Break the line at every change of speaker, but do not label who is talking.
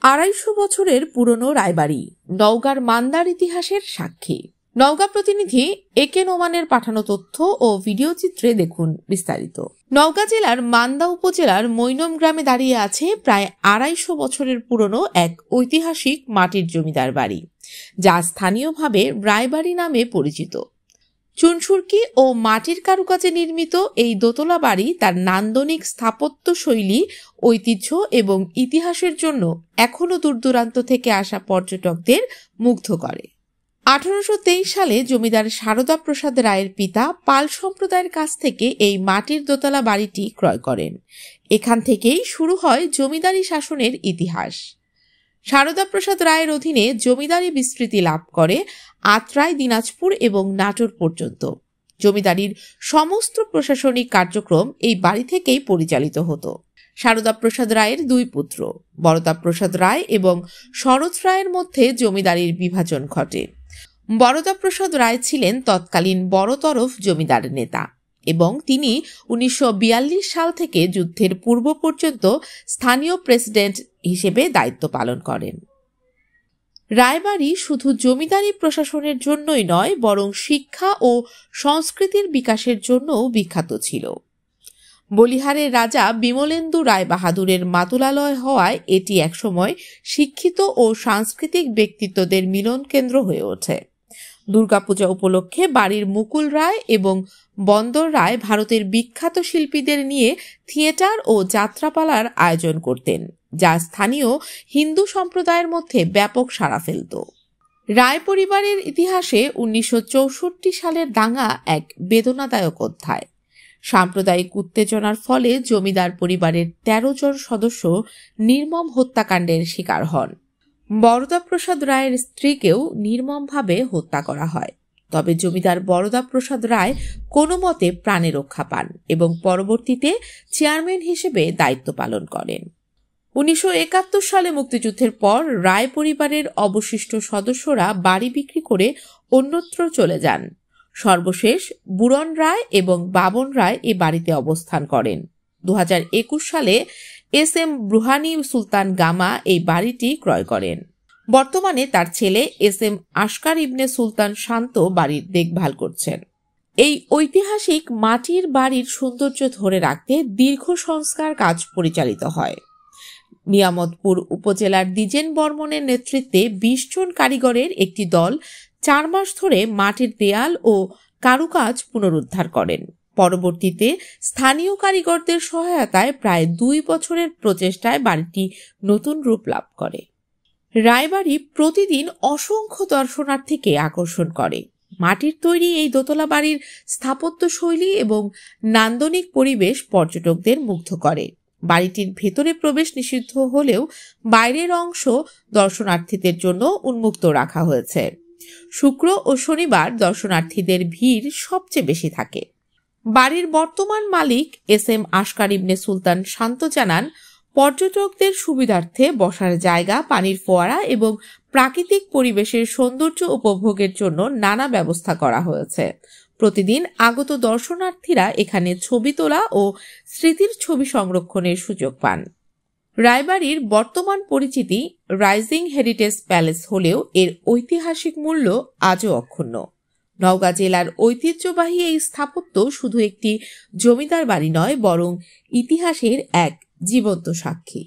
250 বছরের পুরনো রায়বাড়ি নওগাঁর মান্দার ইতিহাসের সাক্ষী। নওগাঁ প্রতিনিধি একে নোমানের পাঠানো তথ্য ও ভিডিও চিত্রে দেখুন বিস্তারিত। নওগাঁ জেলার মান্দা উপজেলার মৈনম গ্রামে দাঁড়িয়ে আছে প্রায় 250 বছরের পুরনো এক ঐতিহাসিক মাটির জমিদার বাড়ি, যা স্থানীয়ভাবে রায়বাড়ি নামে পরিচিত। চুনসুরকি ও মাটির কারুকাজে নির্মিত এই দোতলা বাড়ি তার নান্দনিক স্থাপত্য শৈলী, ঐতিহ্য এবং ইতিহাসের জন্য এখনও দূরদূরান্ত থেকে আসা পর্যটকদের মুগ্ধ করে। 1823 সালে জমিদার সারদা প্রসাদ রায়ের পিতা পাল সম্প্রদায়ের কাছ থেকে এই মাটির দোতলা বাড়িটি ক্রয় করেন। এখান থেকেই শুরু হয় জমিদারি শাসনের ইতিহাস। সারদা প্রসাদ রায়ের অধীনে জমিদারি বিস্তৃতি লাভ করে আত্রাই, দিনাজপুর এবং নাটোর পর্যন্ত। জমিদারির সমস্ত প্রশাসনিক কার্যক্রম এই বাড়ি থেকেই পরিচালিত হতো। সারদা প্রসাদ রায়ের দুই পুত্র বরদা প্রসাদ রায় এবং সরোজ রায়ের মধ্যে জমিদারির বিভাজন ঘটে। বরদা প্রসাদ রায় ছিলেন তৎকালীন বড় তরফ জমিদার নেতা এবং তিনি 1942 সাল থেকে যুদ্ধের পূর্ব পর্যন্ত স্থানীয় প্রেসিডেন্ট হিসেবে দায়িত্ব পালন করেন। রায়বাড়ি শুধু জমিদারি প্রশাসনের জন্যই নয়, বরং শিক্ষা ও সংস্কৃতির বিকাশের জন্যও বিখ্যাত ছিল। বলিহারের রাজা বিমলেন্দু রায় বাহাদুরের মাতুলালয় হওয়ায় এটি একসময় শিক্ষিত ও সাংস্কৃতিক ব্যক্তিত্বদের মিলন কেন্দ্র হয়ে ওঠে। দুর্গাপূজা উপলক্ষে বাড়ির মুকুল রায় এবং বন্দর রায় ভারতের বিখ্যাত শিল্পীদের নিয়ে থিয়েটার ও যাত্রাপালার আয়োজন করতেন, যা স্থানীয় হিন্দু সম্প্রদায়ের মধ্যে ব্যাপক সাড়া ফেলত। রায় পরিবারের ইতিহাসে 1964 সালের দাঙ্গা এক বেদনাদায়ক অধ্যায়। সাম্প্রদায়িক উত্তেজনার ফলে জমিদার পরিবারের 13 জন সদস্য নির্মম হত্যাকাণ্ডের শিকার হন। বরদা প্রসাদ রায়ের স্ত্রীকেও নির্মমভাবে হত্যা করা হয়। তবে জমিদার বরদা প্রসাদ রায় কোনো মতে প্রাণে রক্ষা পান এবং পরবর্তীতে চেয়ারম্যান হিসেবে দায়িত্ব পালন করেন। 1971 সালে মুক্তিযুদ্ধের পর রায় পরিবারের অবশিষ্ট সদস্যরা বাড়ি বিক্রি করে অন্যত্র চলে যান। সর্বশেষ বুরন রায় এবং বাবন রায় এ বাড়িতে অবস্থান করেন। 2021 সালে এস.এম. ব্রুহানি সুলতান গামা এই বাড়িটি ক্রয় করেন। বর্তমানে তার ছেলে এস.এম. আশকার ইবনে সুলতান শান্ত বাড়ির দেখভাল করছেন। এই ঐতিহাসিক মাটির বাড়ির সৌন্দর্য ধরে রাখতে দীর্ঘ সংস্কার কাজ পরিচালিত হয়। নিয়ামতপুর উপজেলার দ্বিজেন বর্মনের নেতৃত্বে 20 জন কারিগরের একটি দল 4 মাস ধরে মাটির দেয়াল ও কারুকাজ পুনরুদ্ধার করেন। পরবর্তীতে স্থানীয় কারিগরদের সহায়তায় প্রায় 2 বছরের প্রচেষ্টায় বাড়িটি নতুন রূপ লাভ করে। রায়বাড়ি প্রতিদিন অসংখ্য দর্শনার্থীকে আকর্ষণ করে। মাটির তৈরি এই দোতলা বাড়ির স্থাপত্য শৈলী এবং নান্দনিক পরিবেশ পর্যটকদের মুগ্ধ করে। বাড়িটির ভেতরে প্রবেশ নিষিদ্ধ হলেও বাইরের অংশ দর্শনার্থীদের জন্য উন্মুক্ত রাখা হয়েছে। শুক্র ও শনিবার দর্শনার্থীদের ভিড় সবচেয়ে বেশি থাকে। বাড়ির বর্তমান মালিক এস.এম. আশকার ইবনে সুলতান শান্ত জানান, পর্যটকদের সুবিধার্থে বসার জায়গা, পানির ফোয়ারা এবং প্রাকৃতিক পরিবেশের সৌন্দর্য উপভোগের জন্য নানা ব্যবস্থা করা হয়েছে। প্রতিদিন আগত দর্শনার্থীরা এখানে ছবি তোলা ও স্মৃতির ছবি সংরক্ষণের সুযোগ পান। রায়বাড়ির বর্তমান পরিচিতি রাইজিং হেরিটেজ প্যালেস হলেও এর ঐতিহাসিক মূল্য আজও অক্ষুণ্ণ। নওগাঁ জেলার ঐতিহ্যবাহী এই স্থাপত্য শুধু একটি জমিদার বাড়ি নয়, বরং ইতিহাসের এক জীবন্ত সাক্ষী।